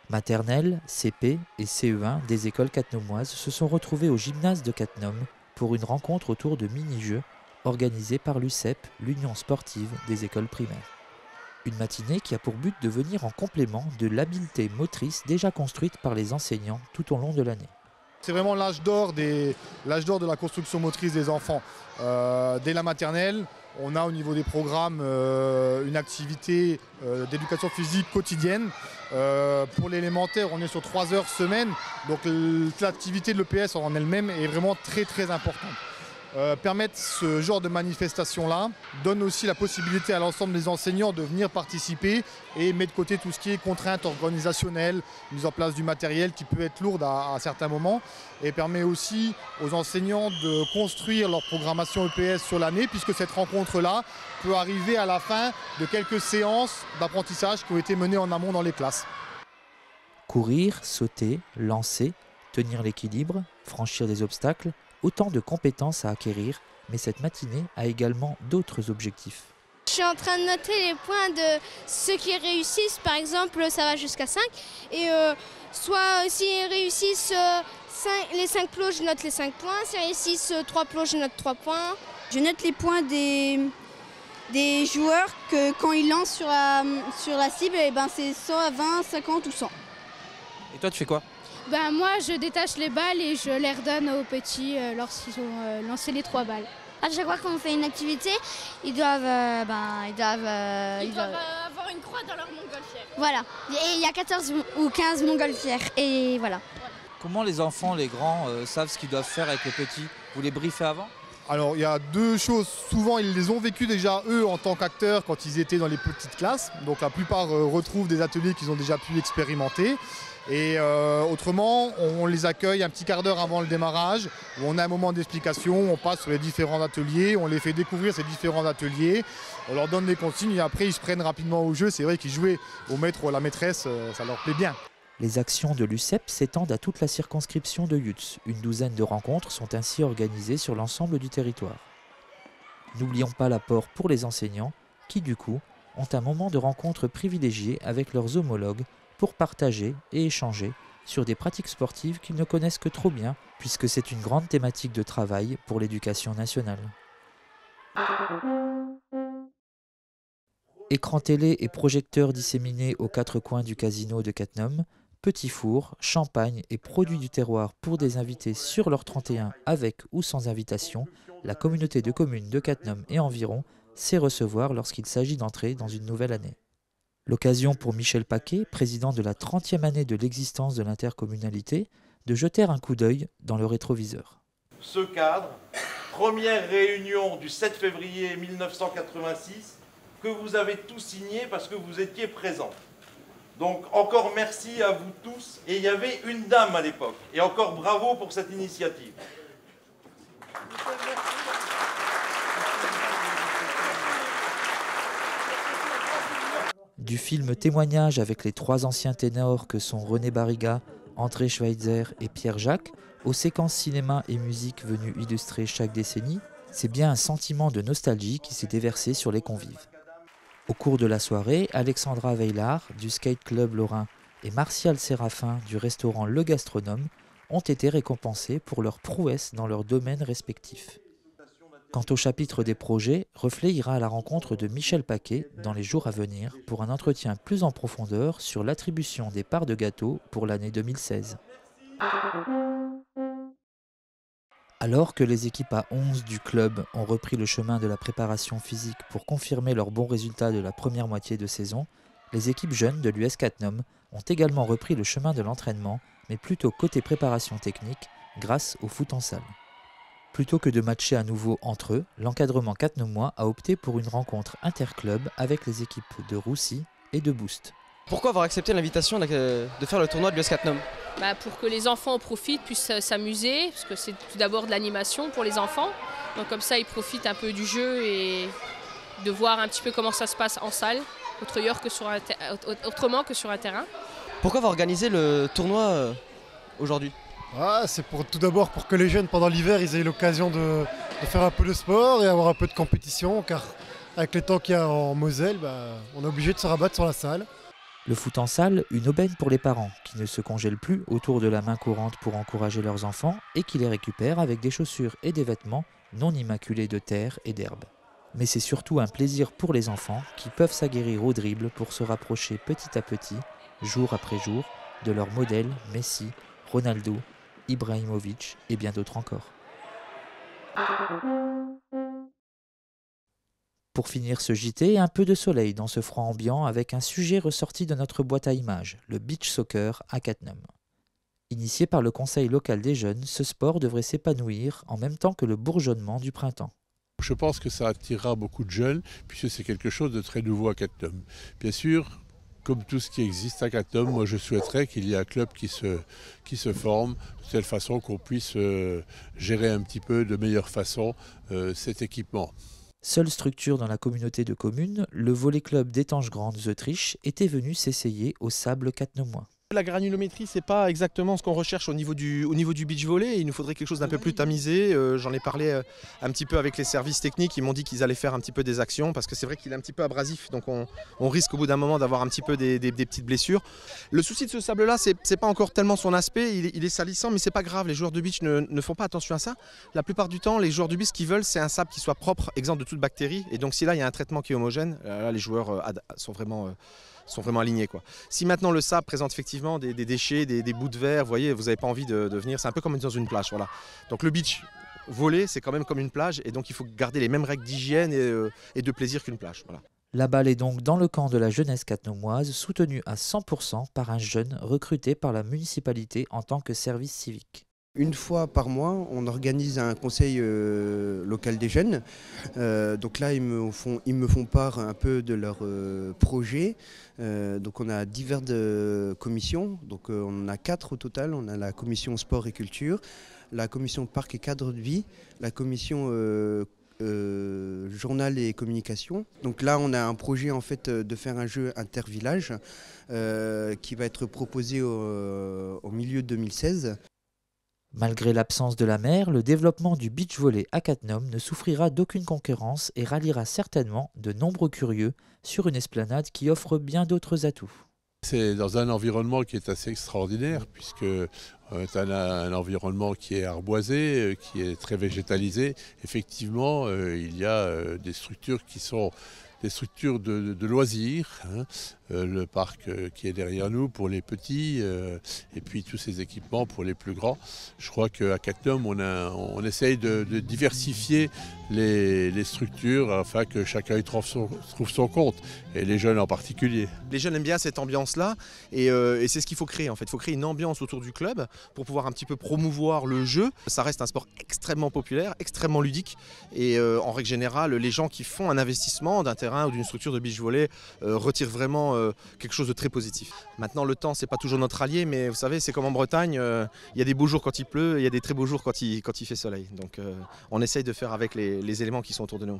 Maternelle, CP et CE1 des écoles catnomoises se sont retrouvés au gymnase de Cattenom pour une rencontre autour de mini-jeux organisés par l'USEP, l'Union sportive des écoles primaires. Une matinée qui a pour but de venir en complément de l'habileté motrice déjà construite par les enseignants tout au long de l'année. C'est vraiment l'âge d'or de la construction motrice des enfants. Dès la maternelle, on a au niveau des programmes une activité d'éducation physique quotidienne. Pour l'élémentaire, on est sur 3 heures semaine, donc l'activité de l'EPS en elle-même est vraiment très très importante. Permettre ce genre de manifestation-là donne aussi la possibilité à l'ensemble des enseignants de venir participer et mettre de côté tout ce qui est contraintes organisationnelles, mise en place du matériel qui peut être lourde à certains moments, et permet aussi aux enseignants de construire leur programmation EPS sur l'année, puisque cette rencontre-là peut arriver à la fin de quelques séances d'apprentissage qui ont été menées en amont dans les classes. Courir, sauter, lancer, tenir l'équilibre, franchir des obstacles, autant de compétences à acquérir, mais cette matinée a également d'autres objectifs. Je suis en train de noter les points de ceux qui réussissent, par exemple ça va jusqu'à 5, et soit s'ils réussissent les 5 plots, je note les 5 points, s'ils réussissent 3 plots, je note 3 points. Je note les points des joueurs que quand ils lancent sur la cible, et ben c'est soit 20, 50 ou 100. Et toi tu fais quoi ? Moi, je détache les balles et je les redonne aux petits lorsqu'ils ont lancé les 3 balles. À chaque fois qu'on fait une activité, ils doivent avoir une croix dans leur montgolfière. Voilà. Et il y a 14 ou 15 montgolfières. Et voilà. Comment les enfants, les grands, savent ce qu'ils doivent faire avec les petits ? Vous les briefez avant ? Alors il y a 2 choses, souvent ils les ont vécues déjà eux en tant qu'acteurs quand ils étaient dans les petites classes, donc la plupart retrouvent des ateliers qu'ils ont déjà pu expérimenter. Et autrement, on les accueille un petit quart d'heure avant le démarrage, où on a un moment d'explication, on passe sur les différents ateliers, on les fait découvrir ces différents ateliers, on leur donne des consignes et après ils se prennent rapidement au jeu. C'est vrai qu'ils jouaient au maître ou à la maîtresse, ça leur plaît bien. Les actions de l'USEP s'étendent à toute la circonscription de Yutz. Une douzaine de rencontres sont ainsi organisées sur l'ensemble du territoire. N'oublions pas l'apport pour les enseignants qui, du coup, ont un moment de rencontre privilégié avec leurs homologues pour partager et échanger sur des pratiques sportives qu'ils ne connaissent que trop bien, puisque c'est une grande thématique de travail pour l'éducation nationale. Écran télé et projecteurs disséminés aux 4 coins du casino de Cattenom, petits fours, champagne et produits du terroir pour des invités sur leur 31 avec ou sans invitation, la communauté de communes de Cattenom et environ sait recevoir lorsqu'il s'agit d'entrer dans une nouvelle année. L'occasion pour Michel Paquet, président de la 30e année de l'existence de l'intercommunalité, de jeter un coup d'œil dans le rétroviseur. Ce cadre, première réunion du 7 février 1986, que vous avez tous signé parce que vous étiez présents. Donc encore merci à vous tous. Et il y avait une dame à l'époque. Et encore bravo pour cette initiative. Du film témoignage avec les 3 anciens ténors que sont René Barriga, André Schweitzer et Pierre Jacques, aux séquences cinéma et musique venues illustrer chaque décennie, c'est bien un sentiment de nostalgie qui s'est déversé sur les convives. Au cours de la soirée, Alexandra Veillard du Skate Club Lorrain et Martial Séraphin du restaurant Le Gastronome ont été récompensés pour leurs prouesses dans leurs domaines respectifs. Quant au chapitre des projets, Reflet ira à la rencontre de Michel Paquet dans les jours à venir pour un entretien plus en profondeur sur l'attribution des parts de gâteau pour l'année 2016. Alors que les équipes à 11 du club ont repris le chemin de la préparation physique pour confirmer leurs bons résultats de la première moitié de saison, les équipes jeunes de l'US Cattenom ont également repris le chemin de l'entraînement, mais plutôt côté préparation technique, grâce au foot en salle. Plutôt que de matcher à nouveau entre eux, l'encadrement cattenomois a opté pour une rencontre interclub avec les équipes de Roussy et de Boust. Pourquoi avoir accepté l'invitation de faire le tournoi de l'US Cattenom ? Pour que les enfants en profitent, puissent s'amuser, parce que c'est tout d'abord de l'animation pour les enfants. Donc comme ça, ils profitent un peu du jeu et de voir un petit peu comment ça se passe en salle, autrement que sur un terrain. Pourquoi avoir organisé le tournoi aujourd'hui? C'est tout d'abord pour que les jeunes pendant l'hiver ils aient l'occasion de faire un peu de sport et avoir un peu de compétition, car avec les temps qu'il y a en Moselle, on est obligé de se rabattre sur la salle. Le foot en salle, une aubaine pour les parents qui ne se congèlent plus autour de la main courante pour encourager leurs enfants et qui les récupèrent avec des chaussures et des vêtements non immaculés de terre et d'herbe. Mais c'est surtout un plaisir pour les enfants qui peuvent s'aguerrir au dribble pour se rapprocher petit à petit, jour après jour, de leurs modèles Messi, Ronaldo, Ibrahimovic et bien d'autres encore. Pour finir ce JT, un peu de soleil dans ce froid ambiant avec un sujet ressorti de notre boîte à images, le beach soccer à Cattenom. Initié par le conseil local des jeunes, ce sport devrait s'épanouir en même temps que le bourgeonnement du printemps. Je pense que ça attirera beaucoup de jeunes puisque c'est quelque chose de très nouveau à Cattenom. Bien sûr, comme tout ce qui existe à Cattenom, moi je souhaiterais qu'il y ait un club qui se forme de telle façon qu'on puisse gérer un petit peu de meilleure façon cet équipement. Seule structure dans la communauté de communes, le volley club d'Étanges Grandes Autriche était venu s'essayer au sable cattenomois. La granulométrie, c'est pas exactement ce qu'on recherche au niveau du beach volley. Il nous faudrait quelque chose d'un peu plus tamisé. J'en ai parlé un petit peu avec les services techniques. Ils m'ont dit qu'ils allaient faire un petit peu des actions parce que c'est vrai qu'il est un petit peu abrasif. Donc on risque au bout d'un moment d'avoir un petit peu des petites blessures. Le souci de ce sable-là, c'est pas encore tellement son aspect. Il est salissant, mais c'est pas grave. Les joueurs de beach ne font pas attention à ça. La plupart du temps, les joueurs de beach, ce qu'ils veulent, c'est un sable qui soit propre, exempt de toute bactérie. Et donc si là, il y a un traitement qui est homogène, là, les joueurs sont vraiment alignés, quoi. Si maintenant le sable présente effectivement des déchets, des bouts de verre, vous voyez, vous n'avez pas envie de venir, c'est un peu comme dans une plage. Voilà. Donc le beach volley, c'est quand même comme une plage et donc il faut garder les mêmes règles d'hygiène et de plaisir qu'une plage. Voilà. La balle est donc dans le camp de la jeunesse cattenomoise, soutenue à 100% par un jeune recruté par la municipalité en tant que service civique. Une fois par mois, on organise un conseil local des jeunes. Donc là, ils me font part un peu de leurs projets. Donc on a diverses commissions. Donc on en a 4 au total. On a la commission sport et culture, la commission parc et cadre de vie, la commission journal et communication. Donc là, on a un projet en fait de faire un jeu intervillage qui va être proposé au milieu de 2016. Malgré l'absence de la mer, le développement du beach volley à Cattenom ne souffrira d'aucune concurrence et ralliera certainement de nombreux curieux sur une esplanade qui offre bien d'autres atouts. C'est dans un environnement qui est assez extraordinaire puisque c'est un environnement qui est arboisé, qui est très végétalisé. Effectivement, il y a des structures qui sont des structures de loisirs, hein. Le parc qui est derrière nous pour les petits et puis tous ces équipements pour les plus grands. Je crois qu'à Cattenom, on essaye de diversifier les structures afin que chacun y trouve son compte, et les jeunes en particulier. Les jeunes aiment bien cette ambiance-là et c'est ce qu'il faut créer en fait. Il faut créer une ambiance autour du club pour pouvoir un petit peu promouvoir le jeu. Ça reste un sport extrêmement populaire, extrêmement ludique et en règle générale, les gens qui font un investissement d'un terrain ou d'une structure de beach volley retirent vraiment quelque chose de très positif. Maintenant, le temps, c'est pas toujours notre allié, mais vous savez, c'est comme en Bretagne, il y a des beaux jours quand il pleut, il y a des très beaux jours quand il fait soleil. Donc on essaye de faire avec les éléments qui sont autour de nous.